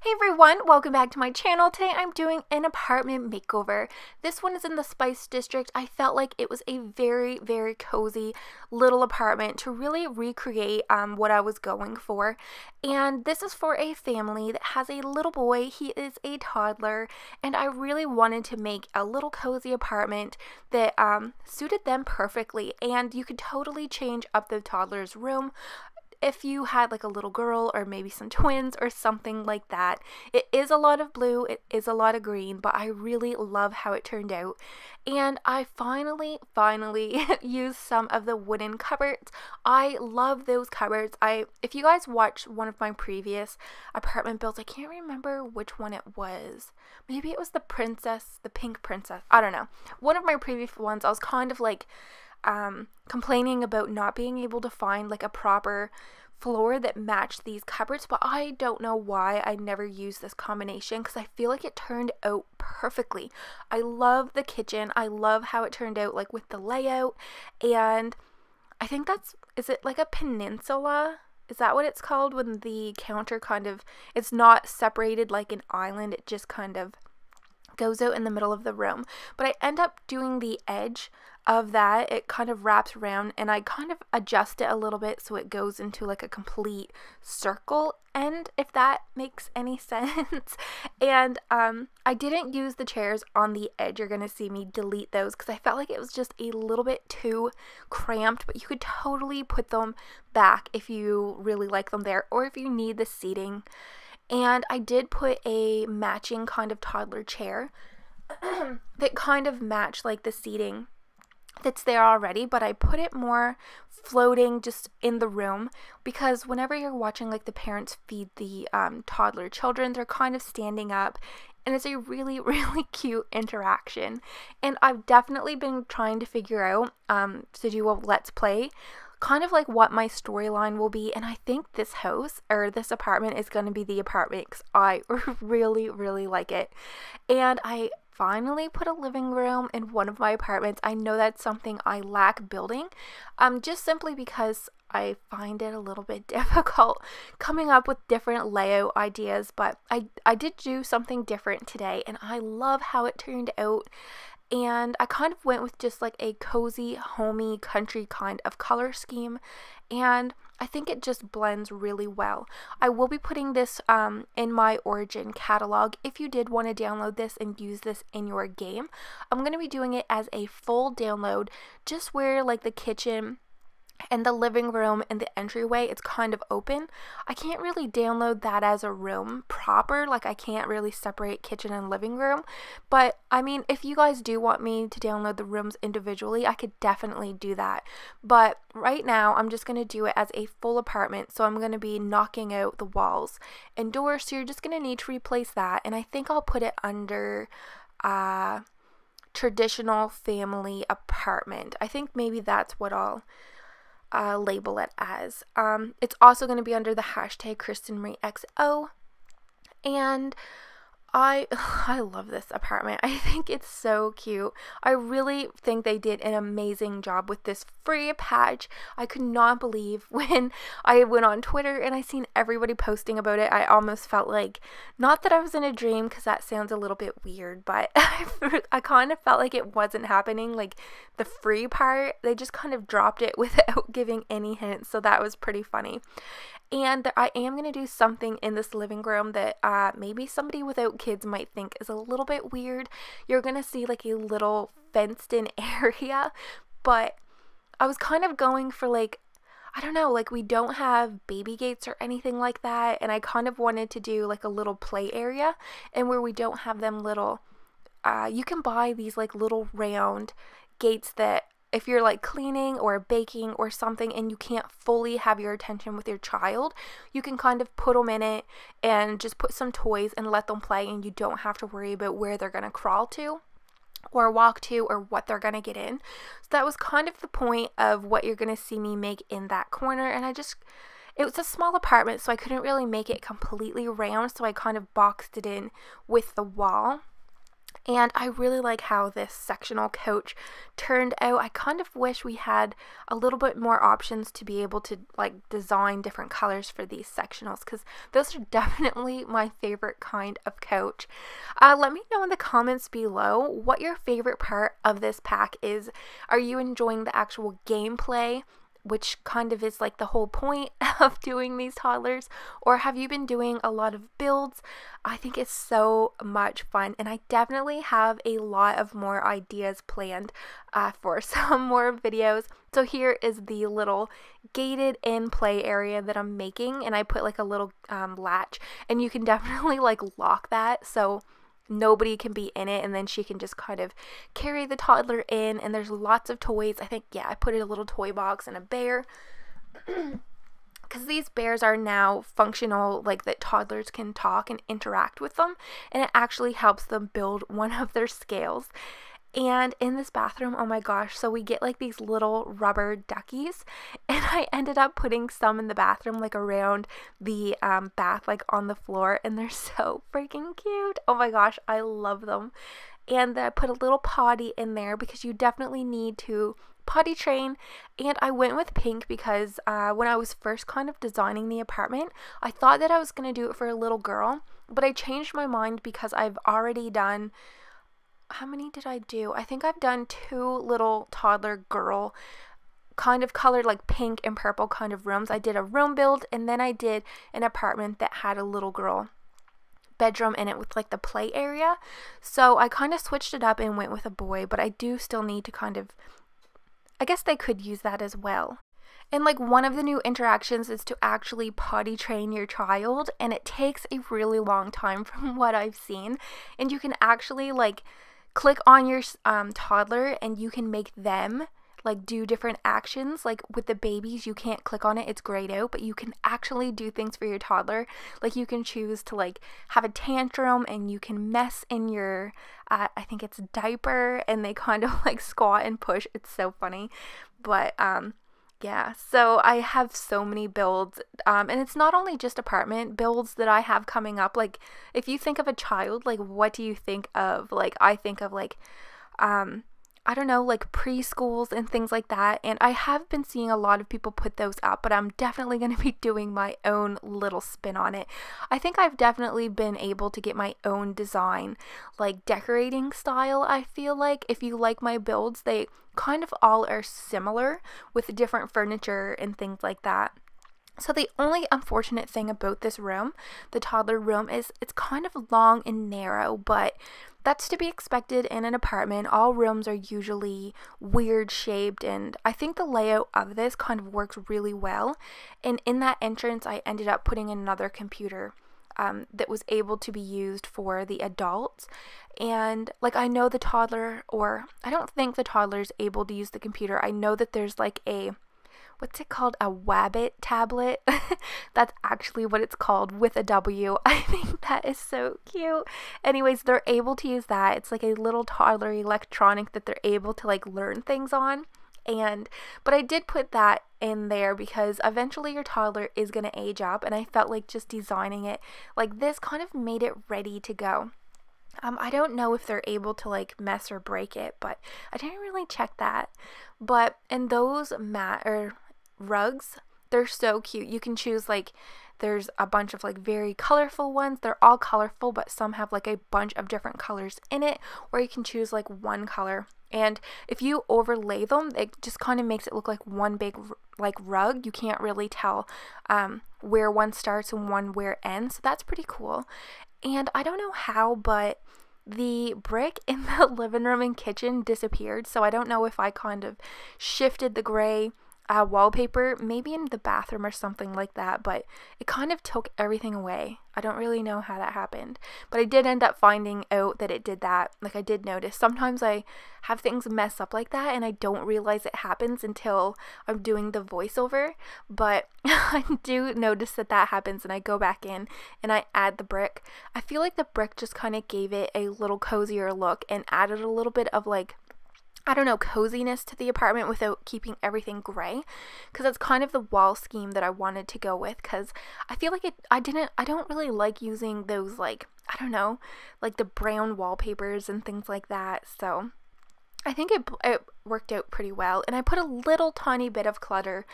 Hey everyone, welcome back to my channel. Today I'm doing an apartment makeover. This one is in the Spice District. I felt like it was a very cozy little apartment to really recreate what I was going for. And this is for a family that has a little boy. He is a toddler, and I really wanted to make a little cozy apartment that suited them perfectly. And you could totally change up the toddler's room if you had like a little girl or maybe some twins or something like that. It is a lot of blue, it is a lot of green, but I really love how it turned out. And I finally used some of the wooden cupboards. I love those cupboards. If you guys watched one of my previous apartment builds, I can't remember which one it was. Maybe it was the pink princess. I don't know. One of my previous ones, I was kind of like complaining about not being able to find like a proper floor that matched these cupboards, but I don't know why I never used this combination because I feel like it turned out perfectly. I love the kitchen. I love how it turned out, like with the layout, and I think is it like a peninsula? Is that what it's called when the counter it's not separated like an island, it just kind of goes out in the middle of the room. But I end up doing the edge of that. It kind of wraps around and I kind of adjust it a little bit so it goes into like a complete circle end, if that makes any sense. And I didn't use the chairs on the edge. You're gonna see me delete those because I felt like it was just a little bit too cramped, but you could totally put them back if you really like them there or if you need the seating. And I did put a matching kind of toddler chair that kind of matched like the seating that's there already, but I put it more floating just in the room because whenever you're watching like the parents feed the toddler children, they're kind of standing up and it's a really cute interaction. And I've definitely been trying to figure out to do a let's play kind of like what my storyline will be, and I think this house or this apartment is going to be the apartment because I really like it. And I finally put a living room in one of my apartments. I know that's something I lack building, just simply because I find it a little bit difficult coming up with different layout ideas, but I did do something different today and I love how it turned out. And I kind of went with just like a cozy, homey, country kind of color scheme, and I think it just blends really well. I will be putting this in my Origin catalog if you did want to download this and use this in your game. I'm going to be doing it as a full download, just where like the kitchen and the living room and the entryway, it's kind of open. I can't really download that as a room proper, like I can't really separate kitchen and living room, but I mean, if you guys do want me to download the rooms individually, I could definitely do that. But right now I'm just going to do it as a full apartment, so I'm going to be knocking out the walls and doors, so you're just going to need to replace that, and I think I'll put it under traditional family apartment. I think maybe that's what I'll label it as. It's also going to be under the hashtag Krystinmyriexo, and I love this apartment. I think it's so cute. I really think they did an amazing job with this free patch. I could not believe when I went on Twitter and I seen everybody posting about it. I almost felt like, not that I was in a dream because that sounds a little bit weird, but I kind of felt like it wasn't happening. Like the free part, they just kind of dropped it without giving any hints, so that was pretty funny. And I am going to do something in this living room that maybe somebody without kids might think is a little bit weird. You're going to see like a little fenced in area, but I was kind of going for like, I don't know, like we don't have baby gates or anything like that, and I kind of wanted to do like a little play area, and where we don't have them little, you can buy these like little round gates that if you're like cleaning or baking or something and you can't fully have your attention with your child, you can kind of put them in it and just put some toys and let them play, and you don't have to worry about where they're going to crawl to or walk to or what they're going to get in. So that was kind of the point of what you're going to see me make in that corner, and it was a small apartment, so I couldn't really make it completely round, so I kind of boxed it in with the wall. And I really like how this sectional couch turned out. I kind of wish we had a little bit more options to be able to like design different colors for these sectionals, because those are definitely my favorite kind of couch. Let me know in the comments below what your favorite part of this pack is. Are you enjoying the actual gameplay, which kind of is like the whole point of doing these toddlers, or have you been doing a lot of builds? I think it's so much fun, and I definitely have a lot of more ideas planned for some more videos. So here is the little gated in play area that I'm making, and I put like a little latch, and you can definitely like lock that so nobody can be in it, and then she can just kind of carry the toddler in. And there's lots of toys. I think, yeah, I put in a little toy box and a bear because these bears are now functional, like that toddlers can talk and interact with them, and it actually helps them build one of their scales. And in this bathroom, oh my gosh, so we get like these little rubber duckies, and I ended up putting some in the bathroom, like around the bath, like on the floor, and they're so freaking cute. Oh my gosh, I love them. And I put a little potty in there because you definitely need to potty train. And I went with pink because when I was first kind of designing the apartment, I thought that I was going to do it for a little girl, but I changed my mind because I've already done, how many did I do? I think I've done 2 little toddler girl kind of colored like pink and purple kind of rooms. I did a room build, and then I did an apartment that had a little girl bedroom in it with like the play area. So I kind of switched it up and went with a boy, but I do still need to kind of, I guess they could use that as well. And like one of the new interactions is to actually potty train your child, and it takes a really long time from what I've seen. And you can actually like click on your toddler, and you can make them like do different actions. Like with the babies, you can't click on it, it's grayed out, but you can actually do things for your toddler. Like you can choose to like have a tantrum, and you can mess in your I think it's diaper, and they kind of like squat and push. It's so funny. But yeah, so I have so many builds, and it's not only just apartment builds that I have coming up. Like if you think of a child, like what do you think of? Like I think of like I don't know, like preschools and things like that. And I have been seeing a lot of people put those up, but I'm definitely going to be doing my own little spin on it. I think I've definitely been able to get my own design, like decorating style. I feel like if you like my builds, they kind of all are similar with different furniture and things like that. So the only unfortunate thing about this room, the toddler room, is it's kind of long and narrow, but that's to be expected in an apartment. All rooms are usually weird shaped, and I think the layout of this kind of works really well. And in that entrance, I ended up putting another computer that was able to be used for the adults. And like I know the toddler, or I don't think the toddler is able to use the computer. I know that there's like a, what's it called? A Wabbit tablet. That's actually what it's called, with a W. I think that is so cute. Anyways, they're able to use that. It's like a little toddler electronic that they're able to like learn things on. But I did put that in there because eventually your toddler is going to age up, and I felt like just designing it like this kind of made it ready to go. I don't know if they're able to like mess or break it, but I didn't really check that. But in those mat or rugs, they're so cute. You can choose, like there's a bunch of like very colorful ones. They're all colorful, but some have like a bunch of different colors in it, or you can choose like one color. And if you overlay them, it just kind of makes it look like one big like rug. You can't really tell where one starts and one where ends. So that's pretty cool. And I don't know how, but the brick in the living room and kitchen disappeared. So I don't know if I kind of shifted the gray wallpaper, maybe in the bathroom or something like that, but it kind of took everything away. I don't really know how that happened, but I did end up finding out that it did that. Like I did notice sometimes I have things mess up like that, and I don't realize it happens until I'm doing the voiceover, but I do notice that that happens, and I go back in and I add the brick. I feel like the brick just kind of gave it a little cozier look and added a little bit of like I don't know, coziness to the apartment without keeping everything gray, because that's kind of the wall scheme that I wanted to go with, because I feel like I don't really like using those, like, I don't know, like the brown wallpapers and things like that. So I think it worked out pretty well, and I put a little tiny bit of clutter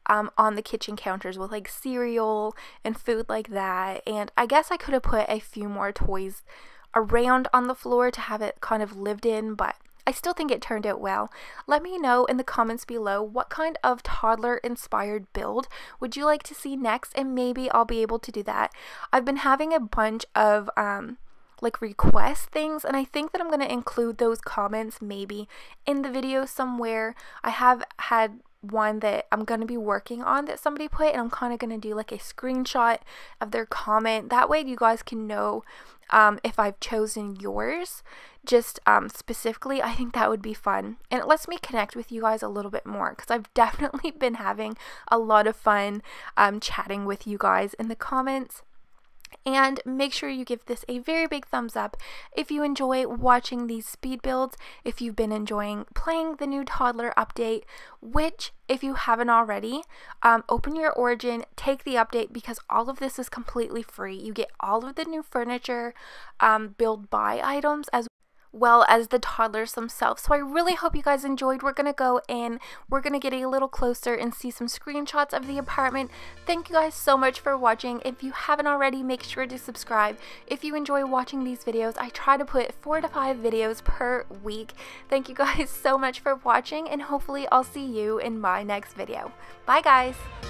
on the kitchen counters with like cereal and food like that, and I guess I could have put a few more toys around on the floor to have it kind of lived in, but I still think it turned out well. Let me know in the comments below what kind of toddler inspired build would you like to see next, and maybe I'll be able to do that. I've been having a bunch of like request things, and I think that I'm going to include those comments maybe in the video somewhere. I have had one that I'm going to be working on that somebody put, and I'm kind of going to do like a screenshot of their comment. That way you guys can know if I've chosen yours just specifically. I think that would be fun, and it lets me connect with you guys a little bit more, because I've definitely been having a lot of fun chatting with you guys in the comments. And make sure you give this a very big thumbs up if you enjoy watching these speed builds, if you've been enjoying playing the new toddler update, which, if you haven't already, open your Origin, take the update, because all of this is completely free. You get all of the new furniture, build buy items, as well as the toddlers themselves. So I really hope you guys enjoyed. We're gonna go in, we're gonna get a little closer and see some screenshots of the apartment. Thank you guys so much for watching. If you haven't already, make sure to subscribe. If you enjoy watching these videos, I try to put 4 to 5 videos per week. Thank you guys so much for watching, and hopefully I'll see you in my next video. Bye guys!